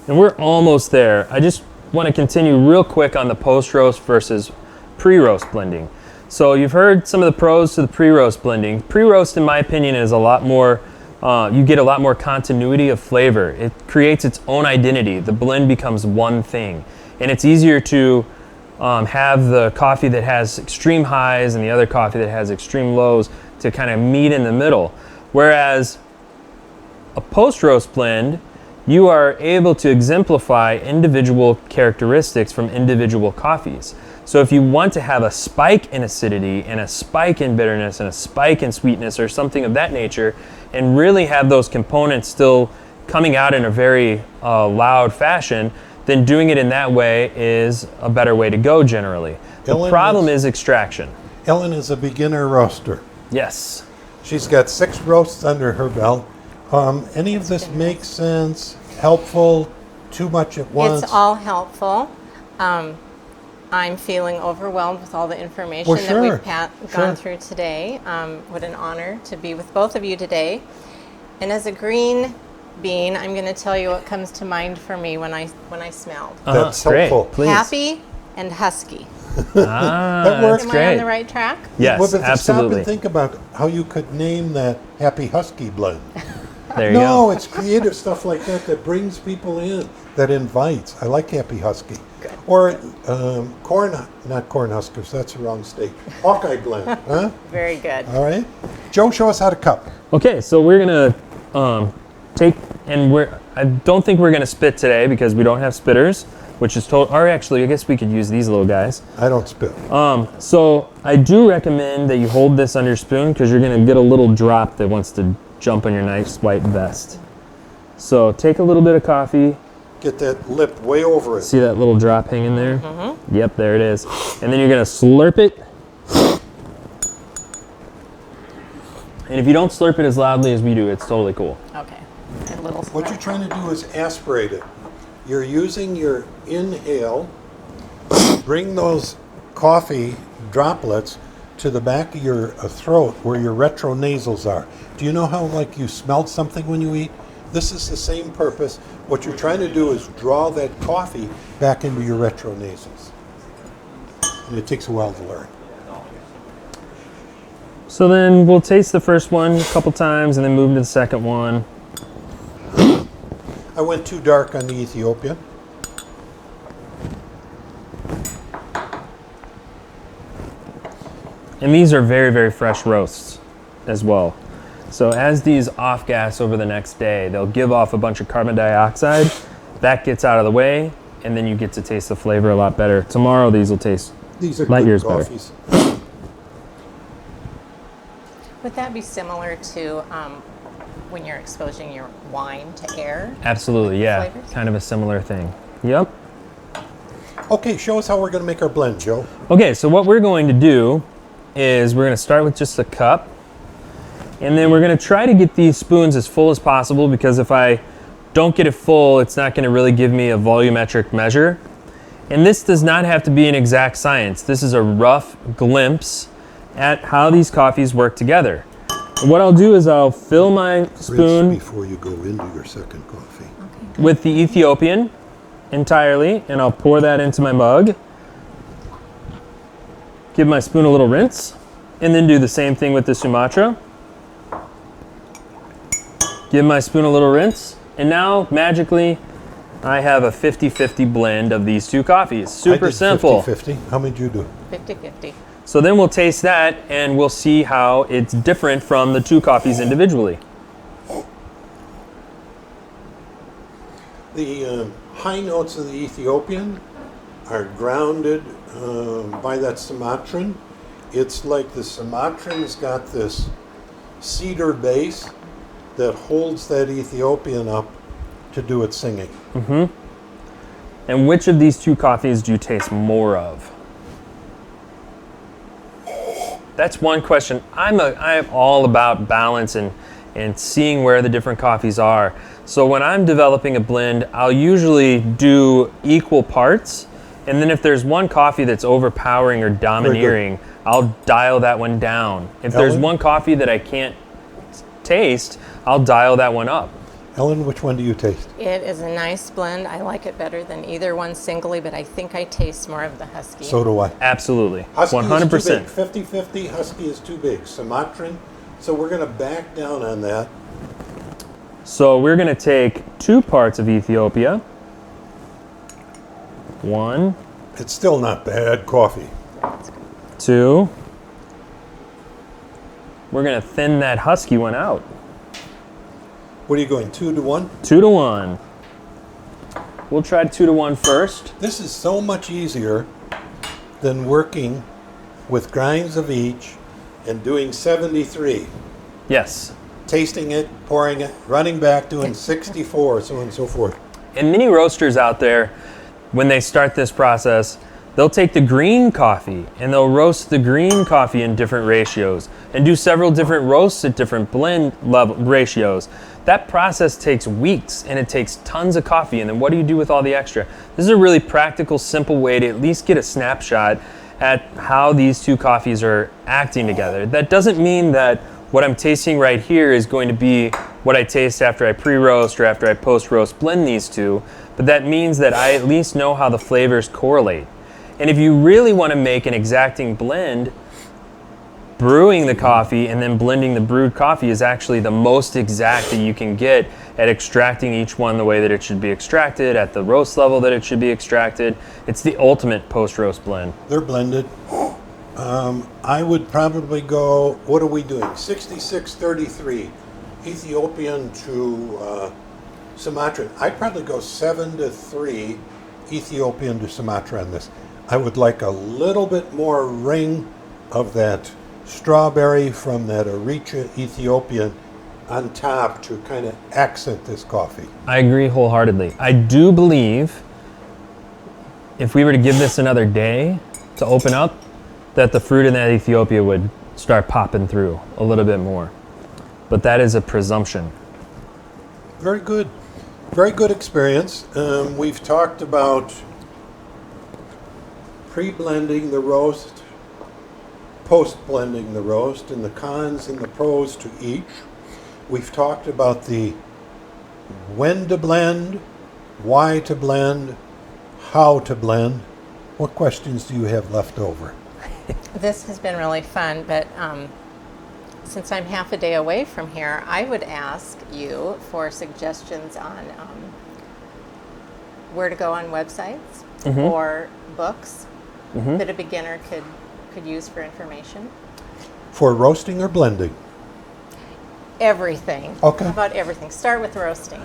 Speaker 2: And we're almost there. I just want to continue real quick on the post-roast versus pre-roast blending. So you've heard some of the pros to the pre-roast blending. Pre-roast, in my opinion, is a lot more, you get a lot more continuity of flavor. It creates its own identity. The blend becomes one thing. And it's easier to have the coffee that has extreme highs and the other coffee that has extreme lows to kind of meet in the middle. Whereas a post-roast blend, you are able to exemplify individual characteristics from individual coffees. So if you want to have a spike in acidity and a spike in bitterness and a spike in sweetness or something of that nature, and really have those components still coming out in a very loud fashion, then doing it in that way is a better way to go generally. The problem is extraction.
Speaker 1: Ellen is a beginner roaster.
Speaker 2: Yes.
Speaker 1: She's got 6 roasts under her belt. Any of this make sense? Helpful? Too much at once?
Speaker 4: It's all helpful. I'm feeling overwhelmed with all the information
Speaker 1: Well, sure.
Speaker 4: that we've gone through today. What an honor to be with both of you today. And as a green bean, I'm going to tell you what comes to mind for me when I smelled.
Speaker 1: That's
Speaker 2: great.
Speaker 1: helpful.
Speaker 2: Please.
Speaker 4: Happy and husky.
Speaker 1: That works.
Speaker 4: Am I
Speaker 2: great.
Speaker 4: on the right track?
Speaker 2: Yes,
Speaker 1: Well, but Stop
Speaker 2: absolutely.
Speaker 1: and think about how you could name that Happy Husky blend.
Speaker 2: There you
Speaker 1: No,
Speaker 2: go.
Speaker 1: it's creative stuff like that that brings people in, that invites. I like Happy Husky. Or not Cornhuskers, that's the wrong state. Hawkeye blend, huh?
Speaker 4: Very good.
Speaker 1: All right. Joe, show us how to cup.
Speaker 2: Okay, so we're gonna take, and I don't think we're gonna spit today because we don't have spitters, which is or actually, I guess we could use these little guys.
Speaker 1: I don't spit.
Speaker 2: So I do recommend that you hold this under your spoon because you're gonna get a little drop that wants to jump on your nice white vest. So take a little bit of coffee.
Speaker 1: Get that lip way over it.
Speaker 2: See that little drop hanging there? Mm-hmm. Yep, there it is. And then you're gonna slurp it. And if you don't slurp it as loudly as we do, it's totally cool.
Speaker 4: Okay. A little
Speaker 1: What you're trying to do is aspirate it. You're using your inhale, bring those coffee droplets to the back of your throat where your retronasals are. Do you know how like you smelled something when you eat? This is the same purpose. What you're trying to do is draw that coffee back into your retronasals. And it takes a while to learn.
Speaker 2: So then we'll taste the first one a couple times and then move to the second one.
Speaker 1: I went too dark on the Ethiopian.
Speaker 2: And these are very, very fresh roasts as well. So as these off gas over the next day, they'll give off a bunch of carbon dioxide. That gets out of the way, and then you get to taste the flavor a lot better. Tomorrow these will taste light
Speaker 1: good
Speaker 2: years
Speaker 1: coffees.
Speaker 2: better.
Speaker 4: Would that be similar to when you're exposing your wine to air?
Speaker 2: Absolutely, yeah.
Speaker 4: Flavors?
Speaker 2: Kind of a similar thing. Yep.
Speaker 1: Okay, show us how we're going to make our blend, Joe.
Speaker 2: Okay, so what we're going to do is we're going to start with just a cup. And then we're going to try to get these spoons as full as possible because if I don't get it full, it's not going to really give me a volumetric measure. And this does not have to be an exact science. This is a rough glimpse at how these coffees work together. What I'll do is I'll fill my spoon
Speaker 1: Rinse before you go into your second coffee.
Speaker 2: with the Ethiopian entirely, and I'll pour that into my mug. Give my spoon a little rinse, and then do the same thing with the Sumatra. Give my spoon a little rinse, and now magically I have a 50-50 blend of these two coffees. Super simple.
Speaker 1: 50-50. How many did you do?
Speaker 4: 50-50.
Speaker 2: So then we'll taste that and we'll see how it's different from the two coffees individually.
Speaker 1: The high notes of the Ethiopian are grounded by that Sumatran. It's like the Sumatran's got this cedar base that holds that Ethiopian up to do its singing.
Speaker 2: Mm-hmm. And which of these two coffees do you taste more of? That's one question. I'm all about balance and seeing where the different coffees are. So when I'm developing a blend, I'll usually do equal parts. And then if there's one coffee that's overpowering or domineering, I'll dial that one down. If there's one coffee that I can't taste, I'll dial that one up.
Speaker 1: Ellen, which one do you taste?
Speaker 4: It is a nice blend. I like it better than either one singly, but I think I taste more of the Husky.
Speaker 1: So do I.
Speaker 2: Absolutely.
Speaker 1: Husky
Speaker 2: 100%.
Speaker 1: is too big. 50-50, Husky is too big. Sumatran. So we're going to back down on that.
Speaker 2: So we're going to take 2 parts of Ethiopia. 1.
Speaker 1: It's still not bad coffee.
Speaker 2: 2. We're going to thin that Husky one out.
Speaker 1: What are you going, 2 to 1?
Speaker 2: 2 to 1. We'll try 2 to 1 first.
Speaker 1: This is so much easier than working with grinds of each and doing 73.
Speaker 2: Yes.
Speaker 1: Tasting it, pouring it, running back, doing 64, so on and so forth.
Speaker 2: And many roasters out there, when they start this process, they'll take the green coffee and they'll roast the green coffee in different ratios and do several different roasts at different blend level ratios. That process takes weeks and it takes tons of coffee, and then what do you do with all the extra? This is a really practical, simple way to at least get a snapshot at how these two coffees are acting together. That doesn't mean that what I'm tasting right here is going to be what I taste after I pre-roast or after I post-roast blend these two, but that means that I at least know how the flavors correlate. And if you really want to make an exacting blend, brewing the coffee and then blending the brewed coffee is actually the most exact that you can get at extracting each one the way that it should be extracted, at the roast level that it should be extracted. It's the ultimate post-roast blend.
Speaker 1: They're blended. I would probably go, what are we doing? 66-33, Ethiopian to Sumatran. I'd probably go 7-3, Ethiopian to Sumatra on this. I would like a little bit more ring of that strawberry from that Eritrea Ethiopian on top to kind of accent this coffee.
Speaker 2: I agree wholeheartedly. I do believe if we were to give this another day to open up, that the fruit in that Ethiopia would start popping through a little bit more. But that is a presumption.
Speaker 1: Very good. Very good experience. We've talked about pre-blending the roast, post-blending the roast, and the cons and the pros to each. We've talked about the when to blend, why to blend, how to blend. What questions do you have left over?
Speaker 4: This has been really fun, but since I'm half a day away from here, I would ask you for suggestions on where to go on websites or books that a beginner could use for information.
Speaker 1: For roasting or blending?
Speaker 4: Everything.
Speaker 1: Okay.
Speaker 4: How about everything? Start with roasting.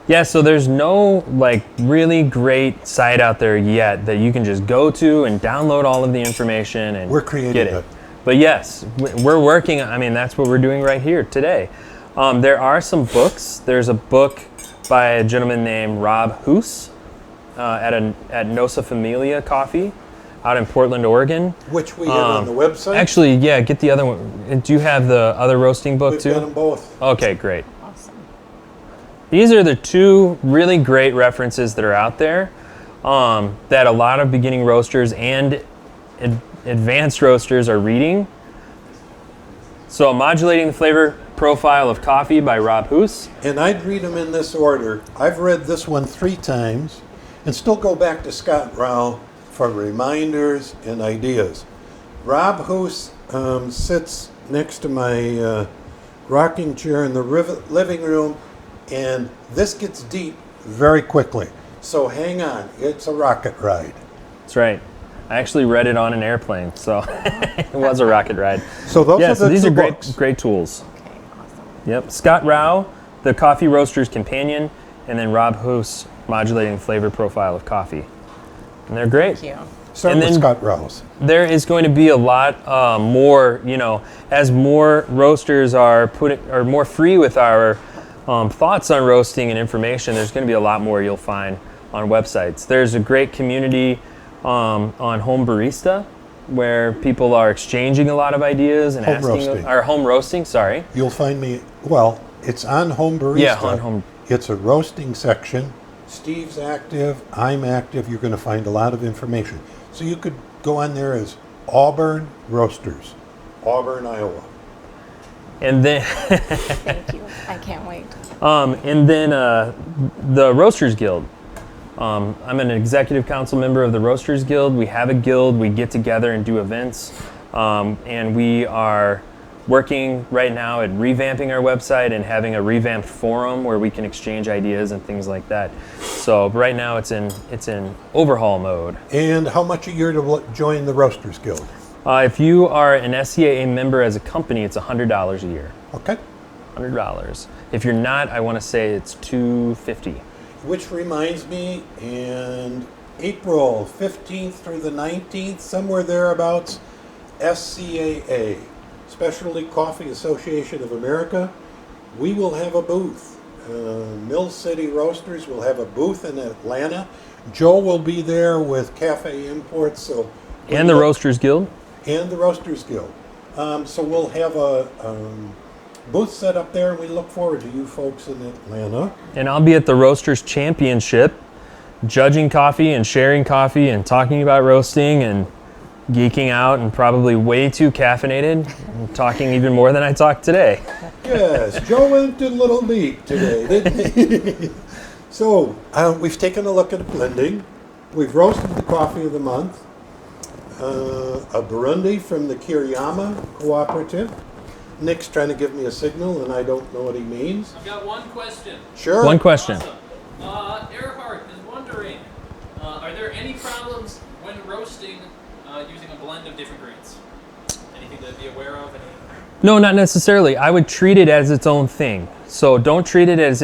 Speaker 2: Yeah, so there's no like really great site out there yet that you can just go to and download all of the information and
Speaker 1: We're creating
Speaker 2: get it.
Speaker 1: it.
Speaker 2: But yes, we're working. I mean, that's what we're doing right here today. There are some books. There's a book by a gentleman named Rob Hoos at Nosa Familia Coffee out in Portland, Oregon.
Speaker 1: Which we have on the website.
Speaker 2: Actually, yeah, get the other one. Do you have the other roasting book
Speaker 1: We've
Speaker 2: too?
Speaker 1: got them both.
Speaker 2: Okay, great.
Speaker 4: Awesome.
Speaker 2: These are the two really great references that are out there that a lot of beginning roasters and advanced roasters are reading. So, Modulating the Flavor Profile of Coffee by Rob Hoos.
Speaker 1: And I'd read them in this order. I've read this one 3 times and still go back to Scott Rao for reminders and ideas. Rob Hoos sits next to my rocking chair in the living room, and this gets deep very quickly. So hang on, it's a rocket ride.
Speaker 2: That's right. I actually read it on an airplane, so it was a rocket ride.
Speaker 1: So those are the
Speaker 2: these
Speaker 1: two
Speaker 2: are great,
Speaker 1: books.
Speaker 2: great tools.
Speaker 4: Okay, awesome.
Speaker 2: Yep, Scott Rao, The Coffee Roaster's Companion, and then Rob Hoos, Modulating the Flavor Profile of Coffee. And they're great.
Speaker 4: Thank you.
Speaker 1: Start
Speaker 2: And
Speaker 1: with
Speaker 2: then-
Speaker 1: Scott Rouse.
Speaker 2: There is going to be a lot more, as more roasters are more free with our thoughts on roasting and information. There's going to be a lot more you'll find on websites. There's a great community on Home Barista where people are exchanging a lot of ideas and
Speaker 1: Home roasting.
Speaker 2: home roasting. Sorry.
Speaker 1: You'll find me, well, it's on Home Barista.
Speaker 2: Yeah, on Home.
Speaker 1: It's a roasting section. Steve's active, I'm active. You're going to find a lot of information. So you could go on there as Auburn Roasters, Auburn, Iowa.
Speaker 2: And then
Speaker 4: Thank you. I can't wait.
Speaker 2: The Roasters Guild. I'm an executive council member of the Roasters Guild. We have a guild. We get together and do events. And we are working right now at revamping our website and having a revamped forum where we can exchange ideas and things like that. So right now it's in overhaul mode.
Speaker 1: And how much a year to join the Roasters Guild?
Speaker 2: If you are an SCAA member as a company, it's $100 a year.
Speaker 1: Okay.
Speaker 2: $100. If you're not, I want to say it's $250.
Speaker 1: Which reminds me, in April 15th through the 19th, somewhere thereabouts, SCAA, Specialty Coffee Association of America, we will have a booth. Mill City Roasters will have a booth in Atlanta. Joe will be there with Cafe Imports. So
Speaker 2: And the Roasters Guild.
Speaker 1: And the Roasters Guild. So we'll have a booth set up there, and we look forward to you folks in Atlanta.
Speaker 2: And I'll be at the Roasters Championship, judging coffee and sharing coffee and talking about roasting and geeking out and probably way too caffeinated, and talking even more than I talked today.
Speaker 1: Yes, Joe went a little deep today, didn't he? So we've taken a look at blending. We've roasted the coffee of the month. a Burundi from the Kiriyama Cooperative. Nick's trying to give me a signal, and I don't know what he means.
Speaker 3: I've got one question.
Speaker 1: Sure.
Speaker 2: One question.
Speaker 3: Awesome. Earhart is wondering, are there any problems when roasting using a blend of different grains? Anything to be aware of?
Speaker 2: No, not necessarily. I would treat it as its own thing. So don't treat it as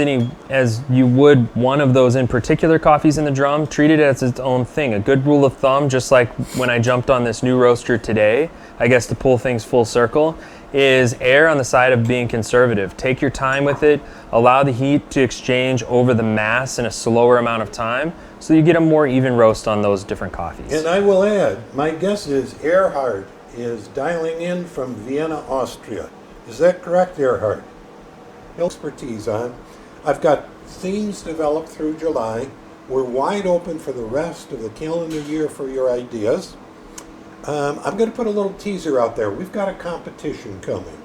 Speaker 2: you would one of those in particular coffees in the drum. Treat it as its own thing. A good rule of thumb, just like when I jumped on this new roaster today, I guess to pull things full circle, is err on the side of being conservative. Take your time with it. Allow the heat to exchange over the mass in a slower amount of time so you get a more even roast on those different coffees.
Speaker 1: And I will add, my guess is Earhart is dialing in from Vienna, Austria. Is that correct, Earhart? Expertise on. I've got themes developed through July. We're wide open for the rest of the calendar year for your ideas. I'm going to put a little teaser out there. We've got a competition coming.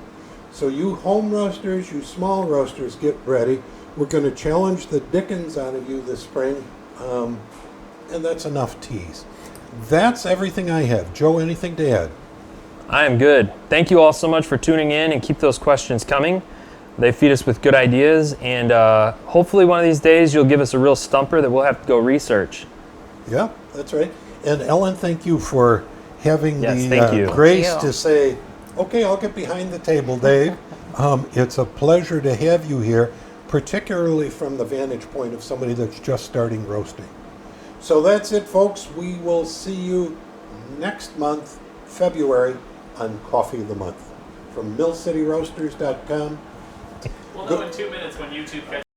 Speaker 1: So you home roasters, you small roasters, get ready. We're going to challenge the dickens out of you this spring. And that's enough tease. That's everything I have. Joe, anything to add?
Speaker 2: I am good. Thank you all so much for tuning in, and keep those questions coming. They feed us with good ideas, and hopefully one of these days you'll give us a real stumper that we'll have to go research.
Speaker 1: Yeah, that's right. And Ellen, thank you for having
Speaker 2: Yes, thank you.
Speaker 1: grace
Speaker 4: Thank you.
Speaker 1: to say, okay, I'll get behind the table, Dave. It's a pleasure to have you here, particularly from the vantage point of somebody that's just starting roasting. So that's it, folks. We will see you next month, February, on Coffee of the Month. From millcityroasters.com.
Speaker 3: We'll know in 2 minutes when YouTube catches